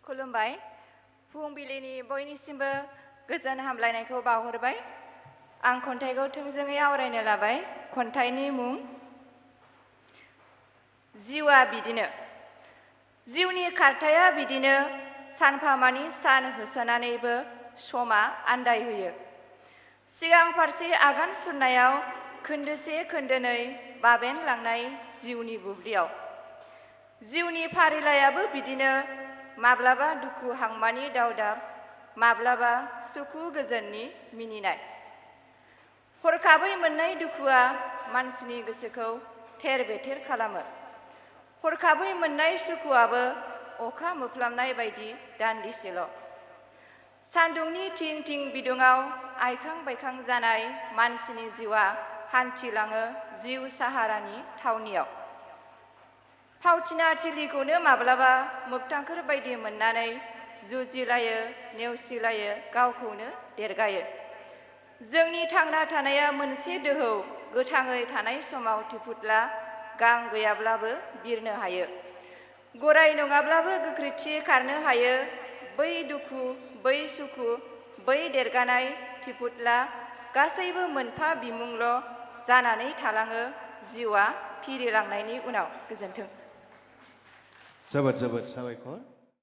खुलुमबाय फुंबिलिनि बयनिसिमबो गोजोन हामलायनायखौ बावहरबाय आं खन्थाइखौ थोंजोङै आवरायनो लाबाय खन्थाइनि मुं जिउआ बिदिनो जिउनि खारथाया बिदिनो सानफामानि सान होसोनानैबो समा आन्दायहोयो सिगां फारसे आगान सुरनायाव खोन्दोसे खोन्दोनै बाबेनलांनाय जिउनि बुब्लियाव जिउनि फारिलाइयाबो बिदिनो माब्लाबा दुखु हांमानि दावदाब माब्लाबा सुखु गोजोननि मिनिनाय हरखाबै मोननाय दुखुआ मानसिनि गोसोखौ थेर बेथेर खालामो हरखाबै मोननाय सुखुआबो अखा मोफ्लामनाय बायदि दान्दिसेल' सान्दुंनि थिं थिं बिदुङाव आइखां बायखां जानाय मानसिनि जिउआ हान्थिलाङो जिउ साहारानि थावनियाव फावथिना थिलिखौनो माब्लाबा मोगथांखोर बायदि मोननानै जुजिलायो नेवसिलायो गावखौनो देरगायो जोंनि थांना थानाया मोनसे दोहौ गोथाङै थानाय समाव थिफुदला गां गैयाब्लाबो बिरनो हायो गराय नङाब्लाबो गोख्रैथि खारनो हायो बै दुखु बै सुखु बै देरगानाय थिफुदला गासैबो मोनफा बिमुंल' जानानै थालाङो जिउआ फिरिलांनायनि उनाव गोजोन्थों जोबोद जोबोद साबायखर